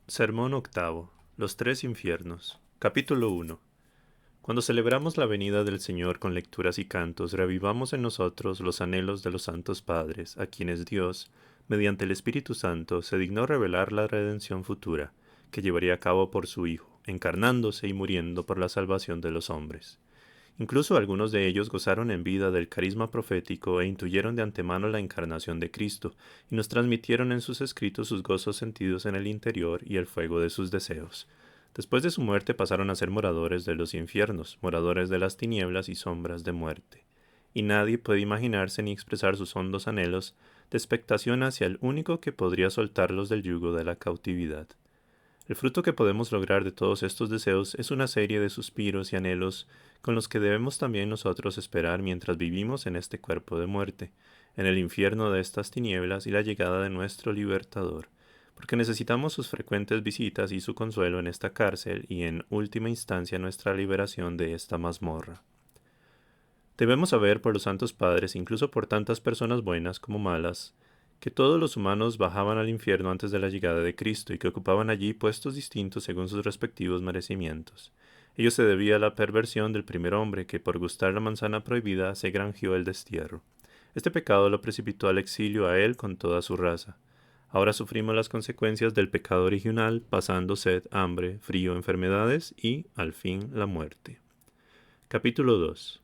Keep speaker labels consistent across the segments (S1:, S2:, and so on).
S1: Sermón octavo. Los tres infiernos. Capítulo 1. Cuando celebramos la venida del Señor con lecturas y cantos, reavivamos en nosotros los anhelos de los santos padres, a quienes Dios, mediante el Espíritu Santo, se dignó revelar la redención futura, que llevaría a cabo por su Hijo, encarnándose y muriendo por la salvación de los hombres. Incluso algunos de ellos gozaron en vida del carisma profético e intuyeron de antemano la encarnación de Cristo, y nos transmitieron en sus escritos sus gozos sentidos en el interior y el fuego de sus deseos. Después de su muerte pasaron a ser moradores de los infiernos, moradores de las tinieblas y sombras de muerte. Y nadie puede imaginarse ni expresar sus hondos anhelos de expectación hacia el único que podría soltarlos del yugo de la cautividad. El fruto que podemos lograr de todos estos deseos es una serie de suspiros y anhelos con los que debemos también nosotros esperar mientras vivimos en este cuerpo de muerte, en el infierno de estas tinieblas y la llegada de nuestro libertador, porque necesitamos sus frecuentes visitas y su consuelo en esta cárcel y en última instancia nuestra liberación de esta mazmorra. Debemos saber por los santos padres, incluso por tantas personas buenas como malas, que todos los humanos bajaban al infierno antes de la llegada de Cristo y que ocupaban allí puestos distintos según sus respectivos merecimientos. Ello se debía a la perversión del primer hombre que por gustar la manzana prohibida se granjeó el destierro. Este pecado lo precipitó al exilio a él con toda su raza. Ahora sufrimos las consecuencias del pecado original, pasando sed, hambre, frío, enfermedades y, al fin, la muerte. Capítulo 2.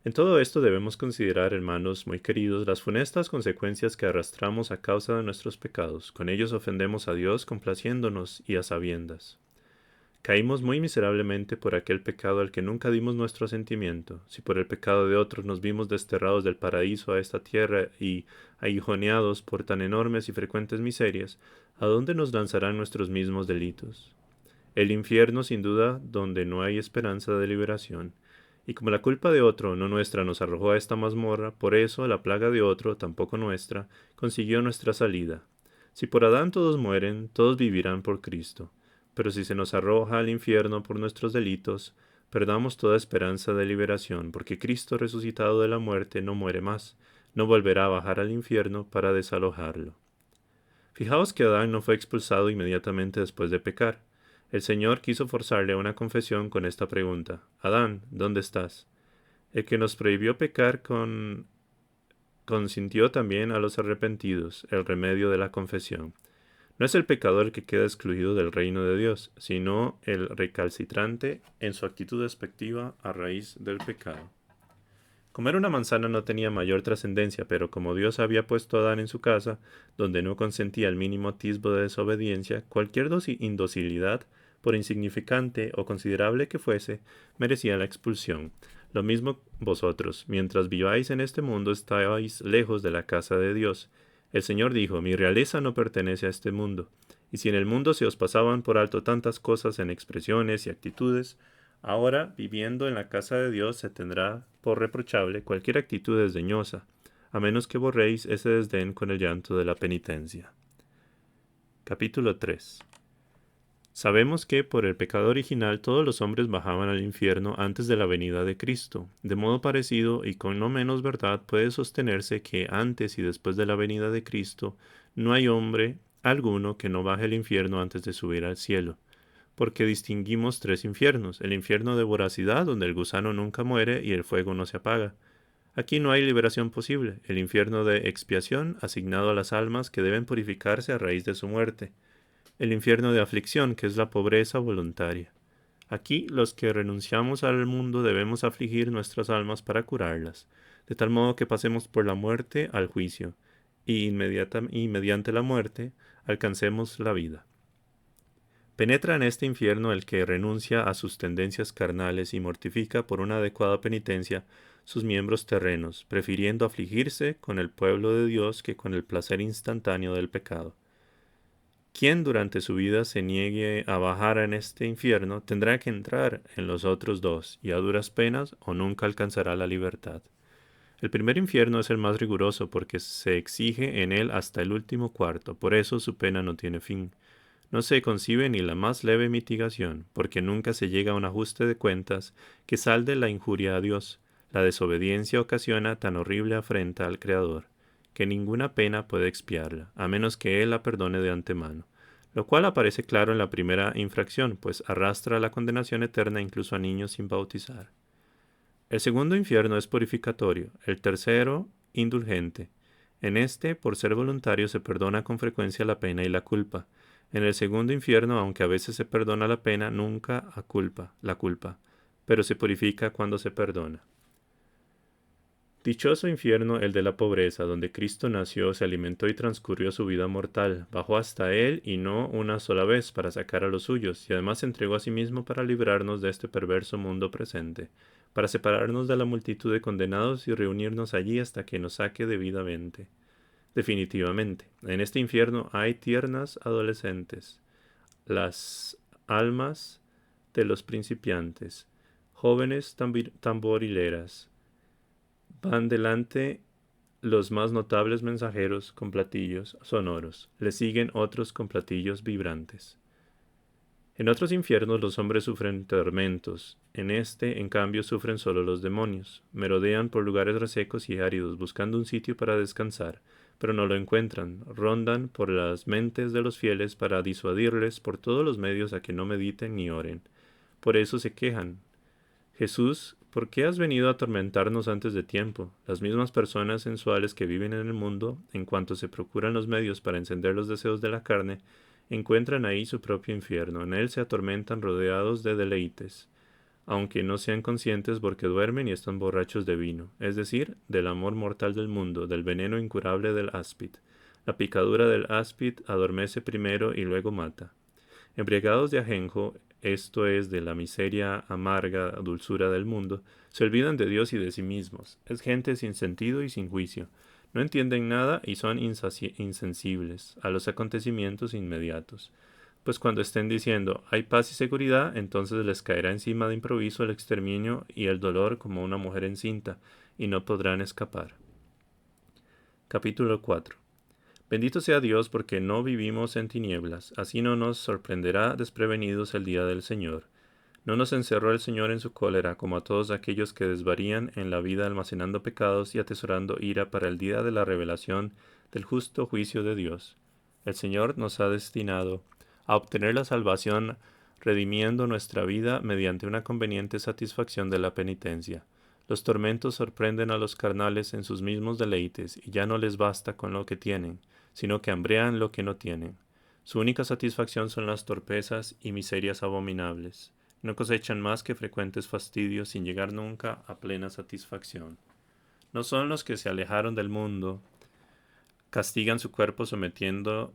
S1: En todo esto debemos considerar, hermanos muy queridos, las funestas consecuencias que arrastramos a causa de nuestros pecados. Con ellos ofendemos a Dios complaciéndonos y a sabiendas. Caímos muy miserablemente por aquel pecado al que nunca dimos nuestro asentimiento. Si por el pecado de otros nos vimos desterrados del paraíso a esta tierra y aguijoneados por tan enormes y frecuentes miserias, ¿a dónde nos lanzarán nuestros mismos delitos? El infierno, sin duda, donde no hay esperanza de liberación. Y como la culpa de otro, no nuestra, nos arrojó a esta mazmorra, por eso la plaga de otro, tampoco nuestra, consiguió nuestra salida. Si por Adán todos mueren, todos vivirán por Cristo. Pero si se nos arroja al infierno por nuestros delitos, perdamos toda esperanza de liberación, porque Cristo resucitado de la muerte no muere más, no volverá a bajar al infierno para desalojarlo. Fijaos que Adán no fue expulsado inmediatamente después de pecar. El Señor quiso forzarle a una confesión con esta pregunta: Adán, ¿dónde estás? El que nos prohibió pecar consintió también a los arrepentidos, el remedio de la confesión. No es el pecador el que queda excluido del reino de Dios, sino el recalcitrante en su actitud despectiva a raíz del pecado. Comer una manzana no tenía mayor trascendencia, pero como Dios había puesto a Adán en su casa, donde no consentía el mínimo atisbo de desobediencia, cualquier indocilidad, por insignificante o considerable que fuese, merecía la expulsión. Lo mismo vosotros, mientras viváis en este mundo, estáis lejos de la casa de Dios. El Señor dijo: Mi realeza no pertenece a este mundo. Y si en el mundo se os pasaban por alto tantas cosas en expresiones y actitudes, ahora, viviendo en la casa de Dios, se tendrá por reprochable cualquier actitud desdeñosa, a menos que borréis ese desdén con el llanto de la penitencia. Capítulo 3. Sabemos que, por el pecado original, todos los hombres bajaban al infierno antes de la venida de Cristo. De modo parecido, y con no menos verdad, puede sostenerse que antes y después de la venida de Cristo, no hay hombre alguno que no baje al infierno antes de subir al cielo, porque distinguimos tres infiernos: el infierno de voracidad, donde el gusano nunca muere y el fuego no se apaga. Aquí no hay liberación posible: el infierno de expiación, asignado a las almas que deben purificarse a raíz de su muerte; el infierno de aflicción, que es la pobreza voluntaria. Aquí los que renunciamos al mundo debemos afligir nuestras almas para curarlas, de tal modo que pasemos por la muerte al juicio, y mediante la muerte alcancemos la vida. Penetra en este infierno el que renuncia a sus tendencias carnales y mortifica por una adecuada penitencia sus miembros terrenos, prefiriendo afligirse con el pueblo de Dios que con el placer instantáneo del pecado. Quien durante su vida se niegue a bajar en este infierno tendrá que entrar en los otros dos, y a duras penas o nunca alcanzará la libertad. El primer infierno es el más riguroso porque se exige en él hasta el último cuarto, por eso su pena no tiene fin. No se concibe ni la más leve mitigación, porque nunca se llega a un ajuste de cuentas que salde la injuria a Dios. La desobediencia ocasiona tan horrible afrenta al Creador, que ninguna pena puede expiarla, a menos que Él la perdone de antemano. lo cual aparece claro en la primera infracción, pues arrastra a la condenación eterna incluso a niños sin bautizar. El segundo infierno es purificatorio, el tercero indulgente. En este, por ser voluntario, se perdona con frecuencia la pena y la culpa. En el segundo infierno, aunque a veces se perdona la pena, nunca la culpa, pero se purifica cuando se perdona. Dichoso infierno el de la pobreza, donde Cristo nació, se alimentó y transcurrió su vida mortal, bajó hasta él y no una sola vez para sacar a los suyos, y además se entregó a sí mismo para librarnos de este perverso mundo presente, para separarnos de la multitud de condenados y reunirnos allí hasta que nos saque debidamente. Definitivamente, en este infierno hay tiernas adolescentes, las almas de los principiantes, jóvenes tamborileras. Van delante los más notables mensajeros con platillos sonoros, le siguen otros con platillos vibrantes. En otros infiernos los hombres sufren tormentos, en este, en cambio, sufren solo los demonios. Merodean por lugares resecos y áridos, buscando un sitio para descansar, pero no lo encuentran. Rondan por las mentes de los fieles para disuadirles por todos los medios a que no mediten ni oren. Por eso se quejan. Jesús, ¿por qué has venido a atormentarnos antes de tiempo? Las mismas personas sensuales que viven en el mundo, en cuanto se procuran los medios para encender los deseos de la carne, encuentran ahí su propio infierno. En él se atormentan rodeados de deleites, aunque no sean conscientes porque duermen y están borrachos de vino, es decir, del amor mortal del mundo, del veneno incurable del áspid. La picadura del áspid adormece primero y luego mata. Embriagados de ajenjo, esto es, de la miseria amarga dulzura del mundo, se olvidan de Dios y de sí mismos. Es gente sin sentido y sin juicio. No entienden nada y son insensibles a los acontecimientos inmediatos. Pues cuando estén diciendo hay paz y seguridad, entonces les caerá encima de improviso el exterminio y el dolor como una mujer encinta, y no podrán escapar. Capítulo 4. Bendito sea Dios porque no vivimos en tinieblas, así no nos sorprenderá desprevenidos el día del Señor. No nos encerró el Señor en su cólera, como a todos aquellos que desvarían en la vida almacenando pecados y atesorando ira para el día de la revelación del justo juicio de Dios. El Señor nos ha destinado a obtener la salvación, redimiendo nuestra vida mediante una conveniente satisfacción de la penitencia. Los tormentos sorprenden a los carnales en sus mismos deleites, y ya no les basta con lo que tienen, sino que hambrean lo que no tienen. Su única satisfacción son las torpezas y miserias abominables. No cosechan más que frecuentes fastidios sin llegar nunca a plena satisfacción. No son los que se alejaron del mundo, castigan su cuerpo sometiéndolo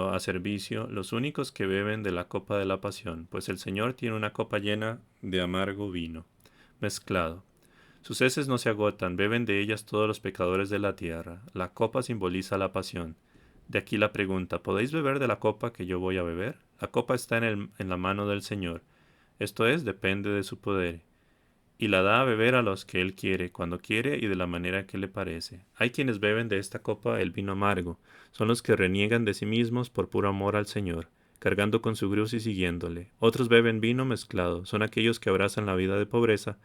S1: a servicio, los únicos que beben de la copa de la pasión, pues el Señor tiene una copa llena de amargo vino, mezclado. Sus heces no se agotan, beben de ellas todos los pecadores de la tierra. La copa simboliza la pasión. De aquí la pregunta, ¿podéis beber de la copa que yo voy a beber? La copa está en la mano del Señor. Esto es, depende de su poder. Y la da a beber a los que Él quiere, cuando quiere y de la manera que le parece. Hay quienes beben de esta copa el vino amargo. Son los que reniegan de sí mismos por puro amor al Señor, cargando con su cruz y siguiéndole. Otros beben vino mezclado. Son aquellos que abrazan la vida de pobreza,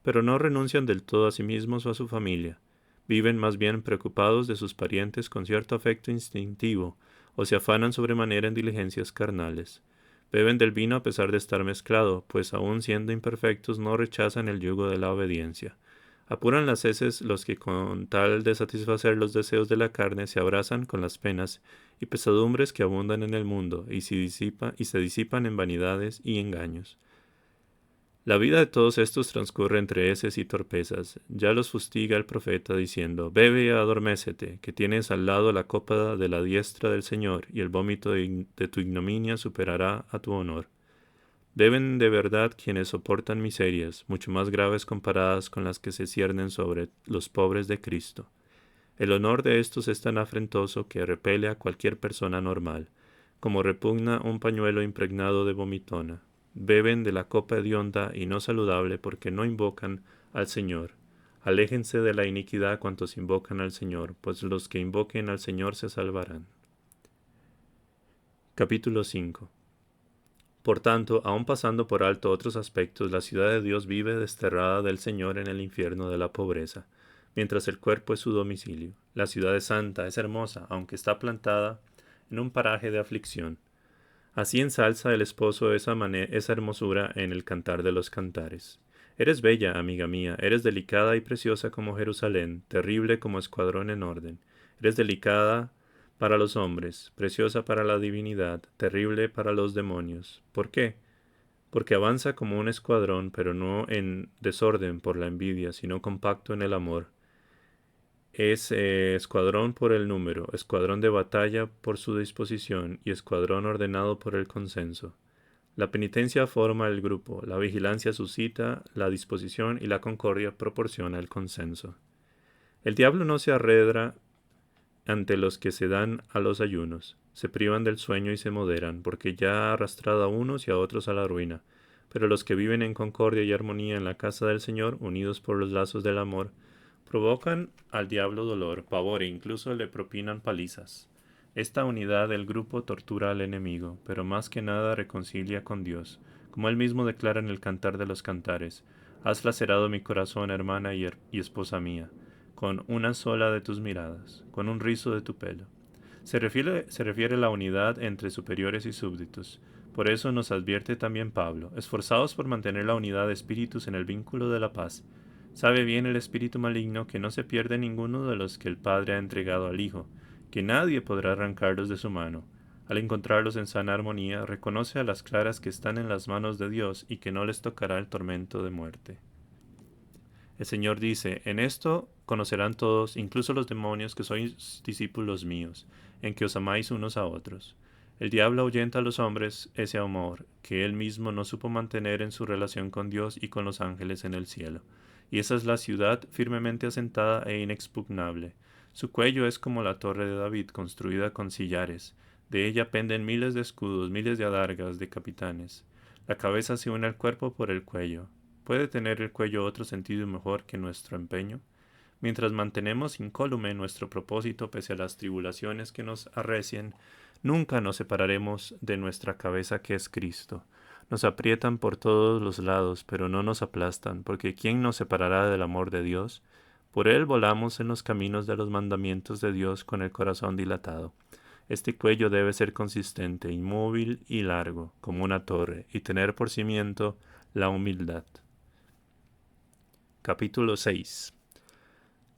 S1: pero no renuncian del todo a sí mismos o a su familia. Viven más bien preocupados de sus parientes con cierto afecto instintivo, o se afanan sobremanera en diligencias carnales. Beben del vino a pesar de estar mezclado, pues aun siendo imperfectos no rechazan el yugo de la obediencia. Apuran las heces los que con tal de satisfacer los deseos de la carne se abrazan con las penas y pesadumbres que abundan en el mundo y se disipan en vanidades y engaños. La vida de todos estos transcurre entre heces y torpezas. Ya los fustiga el profeta diciendo, bebe y adormécete, que tienes al lado la copa de la diestra del Señor, y el vómito de tu ignominia superará a tu honor. Beben de verdad quienes soportan miserias, mucho más graves comparadas con las que se ciernen sobre los pobres de Cristo. El honor de estos es tan afrentoso que repele a cualquier persona normal, como repugna un pañuelo impregnado de vomitona. Beben de la copa hedionda y no saludable porque no invocan al Señor. Aléjense de la iniquidad cuantos invocan al Señor, pues los que invoquen al Señor se salvarán. Capítulo 5. Por tanto, aun pasando por alto otros aspectos, la ciudad de Dios vive desterrada del Señor en el infierno de la pobreza, mientras el cuerpo es su domicilio. La ciudad es santa, es hermosa, aunque está plantada en un paraje de aflicción. Así ensalza el esposo esa hermosura en el cantar de los cantares. Eres bella, amiga mía, eres delicada y preciosa como Jerusalén, terrible como escuadrón en orden. Eres delicada para los hombres, preciosa para la divinidad, terrible para los demonios. ¿Por qué? Porque avanza como un escuadrón, pero no en desorden por la envidia, sino compacto en el amor. Es escuadrón por el número, escuadrón de batalla por su disposición y escuadrón ordenado por el consenso. La penitencia forma el grupo, la vigilancia suscita la disposición y la concordia proporciona el consenso. El diablo no se arredra ante los que se dan a los ayunos, se privan del sueño y se moderan, porque ya ha arrastrado a unos y a otros a la ruina. Pero los que viven en concordia y armonía en la casa del Señor, unidos por los lazos del amor, provocan al diablo dolor, pavor e incluso le propinan palizas. Esta unidad del grupo tortura al enemigo, pero más que nada reconcilia con Dios, como él mismo declara en el Cantar de los Cantares: has lacerado mi corazón, hermana y esposa mía, con una sola de tus miradas, con un rizo de tu pelo. Se refiere a la unidad entre superiores y súbditos. Por eso nos advierte también Pablo: esforzaos por mantener la unidad de espíritus en el vínculo de la paz. Sabe bien el espíritu maligno que no se pierde ninguno de los que el Padre ha entregado al Hijo, que nadie podrá arrancarlos de su mano. Al encontrarlos en sana armonía, reconoce a las claras que están en las manos de Dios y que no les tocará el tormento de muerte. El Señor dice: en esto conocerán todos, incluso los demonios, que sois discípulos míos, en que os amáis unos a otros. El diablo ahuyenta a los hombres ese amor que él mismo no supo mantener en su relación con Dios y con los ángeles en el cielo. Y esa es la ciudad firmemente asentada e inexpugnable. Su cuello es como la torre de David, construida con sillares. De ella penden miles de escudos, miles de adargas de capitanes. La cabeza se une al cuerpo por el cuello. ¿Puede tener el cuello otro sentido mejor que nuestro empeño? Mientras mantenemos incólume nuestro propósito pese a las tribulaciones que nos arrecien, nunca nos separaremos de nuestra cabeza, que es Cristo. Nos aprietan por todos los lados, pero no nos aplastan, porque ¿quién nos separará del amor de Dios? Por él volamos en los caminos de los mandamientos de Dios con el corazón dilatado. Este cuello debe ser consistente, inmóvil y largo, como una torre, y tener por cimiento la humildad. Capítulo 6.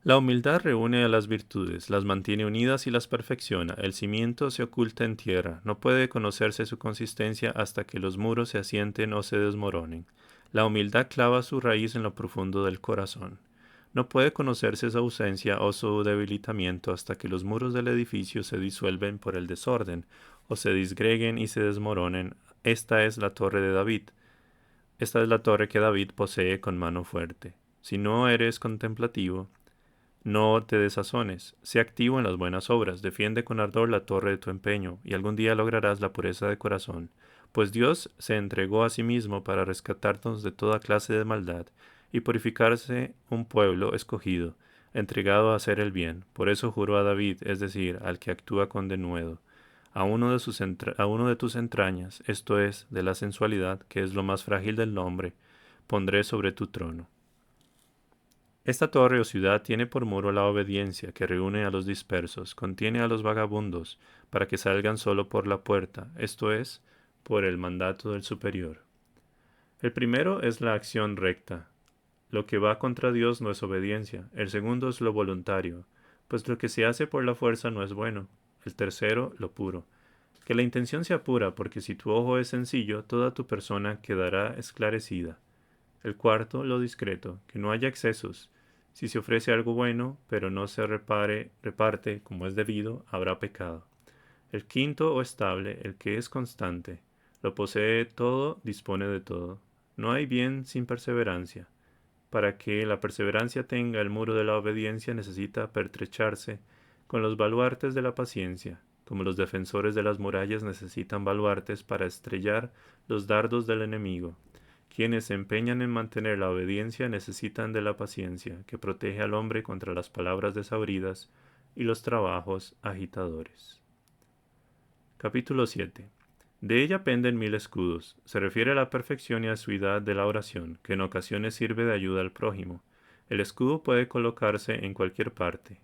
S1: La humildad reúne a las virtudes, las mantiene unidas y las perfecciona. El cimiento se oculta en tierra, no puede conocerse su consistencia hasta que los muros se asienten o se desmoronen. La humildad clava su raíz en lo profundo del corazón. No puede conocerse su ausencia o su debilitamiento hasta que los muros del edificio se disuelven por el desorden, o se disgreguen y se desmoronen. Esta es la torre de David. Esta es la torre que David posee con mano fuerte. Si no eres contemplativo, no te desazones, sé activo en las buenas obras, defiende con ardor la torre de tu empeño, y algún día lograrás la pureza de corazón, pues Dios se entregó a sí mismo para rescatarnos de toda clase de maldad, y purificarse un pueblo escogido, entregado a hacer el bien. Por eso juró a David, es decir, al que actúa con denuedo: a uno de tus entrañas, esto es, de la sensualidad, que es lo más frágil del hombre, pondré sobre tu trono. Esta torre o ciudad tiene por muro la obediencia, que reúne a los dispersos, contiene a los vagabundos, para que salgan solo por la puerta, esto es, por el mandato del superior. El primero es la acción recta. Lo que va contra Dios no es obediencia. El segundo es lo voluntario, pues lo que se hace por la fuerza no es bueno. El tercero, lo puro. Que la intención sea pura, porque si tu ojo es sencillo, toda tu persona quedará esclarecida. El cuarto, lo discreto, que no haya excesos. Si se ofrece algo bueno, pero no se reparte como es debido, habrá pecado. El quinto, o estable, el que es constante. Lo posee todo, dispone de todo. No hay bien sin perseverancia. Para que la perseverancia tenga el muro de la obediencia, necesita pertrecharse con los baluartes de la paciencia, como los defensores de las murallas necesitan baluartes para estrellar los dardos del enemigo. Quienes se empeñan en mantener la obediencia necesitan de la paciencia, que protege al hombre contra las palabras desabridas y los trabajos agitadores. Capítulo 7. De ella penden 1000 escudos. Se refiere a la perfección y asiduidad de la oración, que en ocasiones sirve de ayuda al prójimo. El escudo puede colocarse en cualquier parte.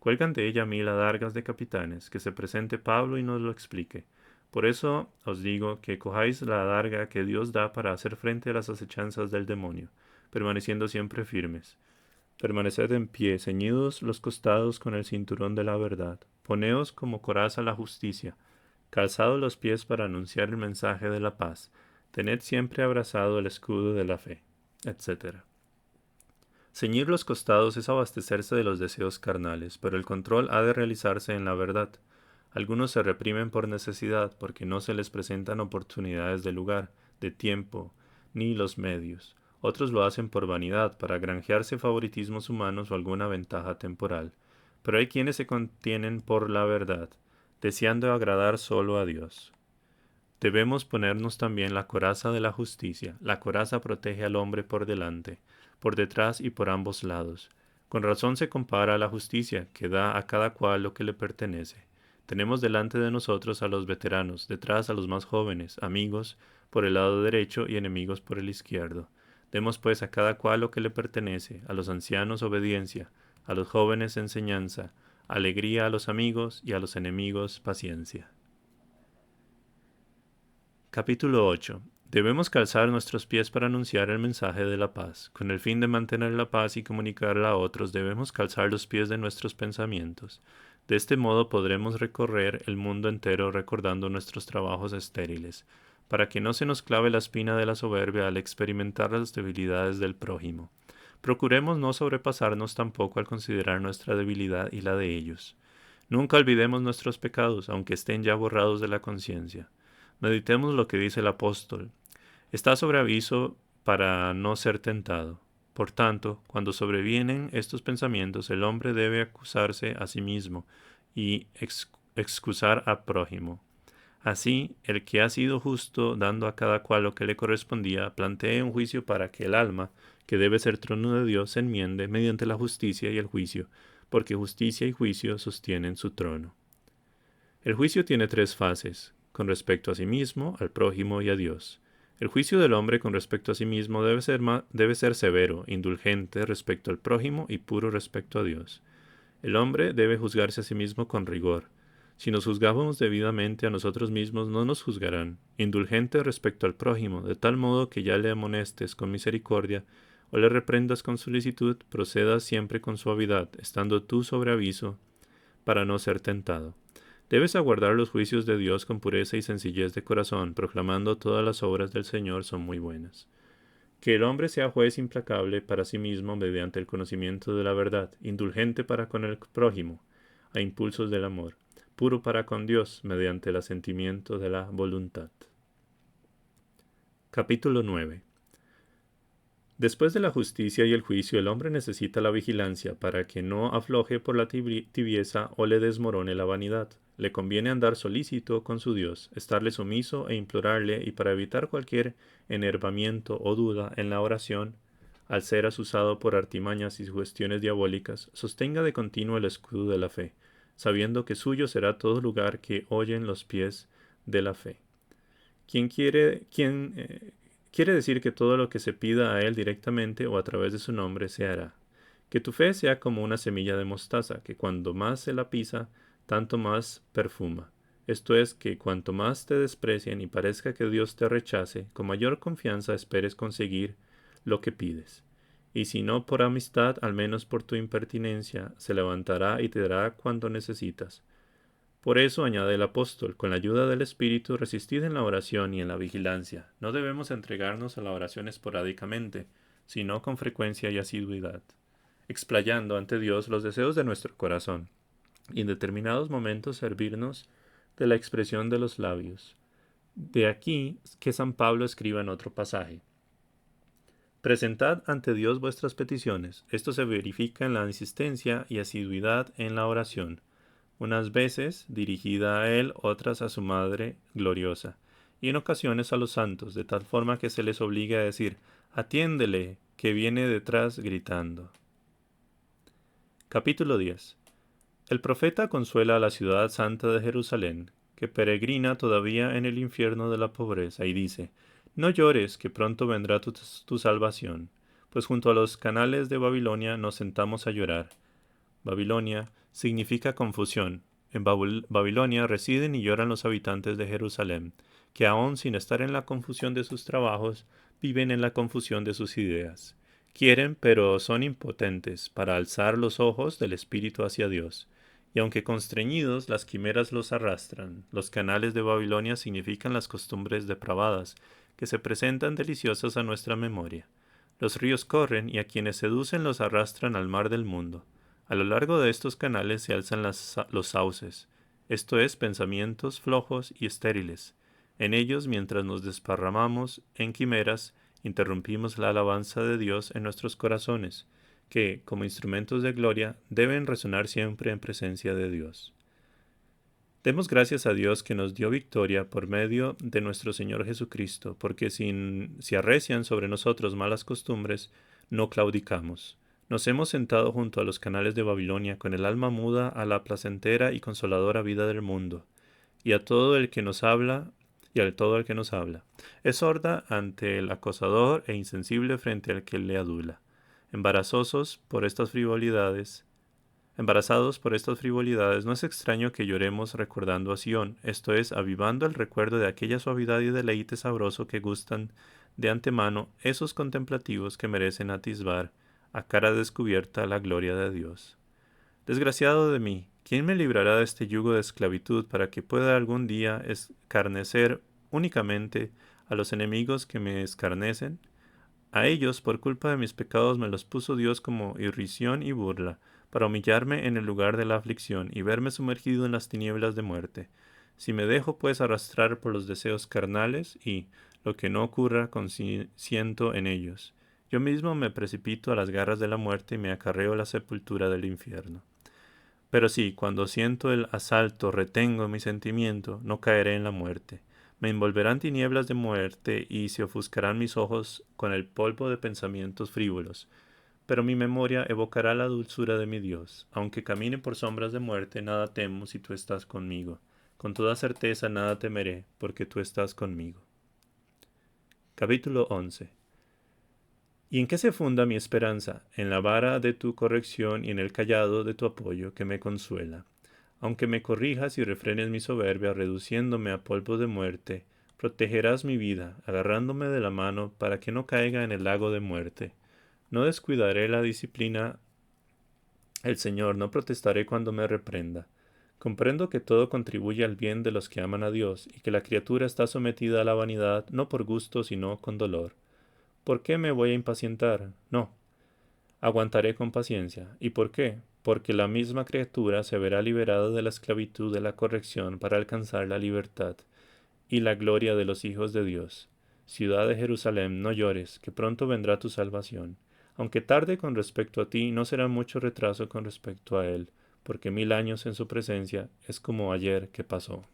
S1: Cuelgan de ella 1000 adargas de capitanes, que se presente Pablo y nos lo explique. Por eso os digo que cojáis la adarga que Dios da para hacer frente a las acechanzas del demonio, permaneciendo siempre firmes. Permaneced en pie, ceñidos los costados con el cinturón de la verdad. Poneos como coraza la justicia, calzados los pies para anunciar el mensaje de la paz. Tened siempre abrazado el escudo de la fe, etc. Ceñir los costados es abastecerse de los deseos carnales, pero el control ha de realizarse en la verdad. Algunos se reprimen por necesidad, porque no se les presentan oportunidades de lugar, de tiempo, ni los medios. Otros lo hacen por vanidad, para granjearse favoritismos humanos o alguna ventaja temporal. Pero hay quienes se contienen por la verdad, deseando agradar solo a Dios. Debemos ponernos también la coraza de la justicia. La coraza protege al hombre por delante, por detrás y por ambos lados. Con razón se compara a la justicia, que da a cada cual lo que le pertenece. Tenemos delante de nosotros a los veteranos, detrás a los más jóvenes, amigos por el lado derecho y enemigos por el izquierdo. Demos pues a cada cual lo que le pertenece, a los ancianos obediencia, a los jóvenes enseñanza, alegría a los amigos y a los enemigos paciencia. Capítulo 8. Debemos calzar nuestros pies para anunciar el mensaje de la paz. Con el fin de mantener la paz y comunicarla a otros, debemos calzar los pies de nuestros pensamientos. De este modo podremos recorrer el mundo entero recordando nuestros trabajos estériles, para que no se nos clave la espina de la soberbia al experimentar las debilidades del prójimo. Procuremos no sobrepasarnos tampoco al considerar nuestra debilidad y la de ellos. Nunca olvidemos nuestros pecados, aunque estén ya borrados de la conciencia. Meditemos lo que dice el apóstol. Está sobre aviso para no ser tentado. Por tanto, cuando sobrevienen estos pensamientos, el hombre debe acusarse a sí mismo y excusar a prójimo. Así, el que ha sido justo, dando a cada cual lo que le correspondía, plantee un juicio para que el alma, que debe ser trono de Dios, se enmiende mediante la justicia y el juicio, porque justicia y juicio sostienen su trono. El juicio tiene 3 fases: con respecto a sí mismo, al prójimo y a Dios. El juicio del hombre con respecto a sí mismo debe ser severo, indulgente respecto al prójimo y puro respecto a Dios. El hombre debe juzgarse a sí mismo con rigor. Si nos juzgamos debidamente a nosotros mismos, no nos juzgarán. Indulgente respecto al prójimo, de tal modo que ya le amonestes con misericordia o le reprendas con solicitud, procedas siempre con suavidad, estando tú sobre aviso para no ser tentado. Debes aguardar los juicios de Dios con pureza y sencillez de corazón, proclamando todas las obras del Señor son muy buenas. Que el hombre sea juez implacable para sí mismo mediante el conocimiento de la verdad, indulgente para con el prójimo, a impulsos del amor, puro para con Dios mediante el asentimiento de la voluntad. Capítulo 9. Después de la justicia y el juicio, el hombre necesita la vigilancia para que no afloje por la tibieza o le desmorone la vanidad. Le conviene andar solícito con su Dios, estarle sumiso e implorarle, y para evitar cualquier enervamiento o duda en la oración, al ser asusado por artimañas y sugestiones diabólicas, sostenga de continuo el escudo de la fe, sabiendo que suyo será todo lugar que oyen los pies de la fe. Quiere decir que todo lo que se pida a Él directamente o a través de su nombre se hará. Que tu fe sea como una semilla de mostaza, que cuando más se la pisa, tanto más perfuma. Esto es, que cuanto más te desprecien y parezca que Dios te rechace, con mayor confianza esperes conseguir lo que pides. Y si no por amistad, al menos por tu impertinencia, se levantará y te dará cuanto necesitas. Por eso, añade el apóstol, con la ayuda del Espíritu, resistid en la oración y en la vigilancia. No debemos entregarnos a la oración esporádicamente, sino con frecuencia y asiduidad, explayando ante Dios los deseos de nuestro corazón, y en determinados momentos servirnos de la expresión de los labios. De aquí que San Pablo escriba en otro pasaje: Presentad ante Dios vuestras peticiones. Esto se verifica en la insistencia y asiduidad en la oración, unas veces dirigida a Él, otras a su Madre gloriosa, y en ocasiones a los santos, de tal forma que se les obligue a decir: «Atiéndele, que viene detrás gritando». Capítulo 10. El profeta consuela a la ciudad santa de Jerusalén, que peregrina todavía en el infierno de la pobreza, y dice: «No llores, que pronto vendrá tu salvación, pues junto a los canales de Babilonia nos sentamos a llorar. Babilonia significa confusión. En Babilonia residen y lloran los habitantes de Jerusalén, que aun sin estar en la confusión de sus trabajos, viven en la confusión de sus ideas. Quieren, pero son impotentes para alzar los ojos del espíritu hacia Dios. Y aunque constreñidos, las quimeras los arrastran. Los canales de Babilonia significan las costumbres depravadas, que se presentan deliciosas a nuestra memoria. Los ríos corren y a quienes seducen los arrastran al mar del mundo. A lo largo de estos canales se alzan los sauces, esto es, pensamientos flojos y estériles. En ellos, mientras nos desparramamos en quimeras, interrumpimos la alabanza de Dios en nuestros corazones, que, como instrumentos de gloria, deben resonar siempre en presencia de Dios. Demos gracias a Dios que nos dio victoria por medio de nuestro Señor Jesucristo, porque si arrecian sobre nosotros malas costumbres, no claudicamos. Nos hemos sentado junto a los canales de Babilonia con el alma muda a la placentera y consoladora vida del mundo, y a todo el que nos habla, y a todo el que nos habla. Es sorda ante el acosador e insensible frente al que le adula. Embarazados por estas frivolidades, no es extraño que lloremos recordando a Sión, esto es, avivando el recuerdo de aquella suavidad y deleite sabroso que gustan de antemano esos contemplativos que merecen atisbar a cara descubierta la gloria de Dios. Desgraciado de mí, ¿quién me librará de este yugo de esclavitud para que pueda algún día escarnecer únicamente a los enemigos que me escarnecen? A ellos, por culpa de mis pecados, me los puso Dios como irrisión y burla, para humillarme en el lugar de la aflicción y verme sumergido en las tinieblas de muerte. Si me dejo, pues, arrastrar por los deseos carnales y, lo que no ocurra, consiento en ellos. Yo mismo me precipito a las garras de la muerte y me acarreo la sepultura del infierno. Pero sí, cuando siento el asalto, retengo mi sentimiento, no caeré en la muerte. Me envolverán tinieblas de muerte y se ofuscarán mis ojos con el polvo de pensamientos frívolos. Pero mi memoria evocará la dulzura de mi Dios. Aunque camine por sombras de muerte, nada temo si tú estás conmigo. Con toda certeza nada temeré, porque tú estás conmigo. Capítulo 11. ¿Y en qué se funda mi esperanza? En la vara de tu corrección y en el cayado de tu apoyo que me consuela. Aunque me corrijas y refrenes mi soberbia, reduciéndome a polvo de muerte, protegerás mi vida, agarrándome de la mano para que no caiga en el lago de muerte. No descuidaré la disciplina el Señor, no protestaré cuando me reprenda. Comprendo que todo contribuye al bien de los que aman a Dios, y que la criatura está sometida a la vanidad no por gusto, sino con dolor. ¿Por qué me voy a impacientar? No. Aguantaré con paciencia. ¿Y por qué? Porque la misma criatura se verá liberada de la esclavitud de la corrección para alcanzar la libertad y la gloria de los hijos de Dios. Ciudad de Jerusalén, no llores, que pronto vendrá tu salvación. Aunque tarde con respecto a ti, no será mucho retraso con respecto a él, porque 1000 años en su presencia es como ayer que pasó.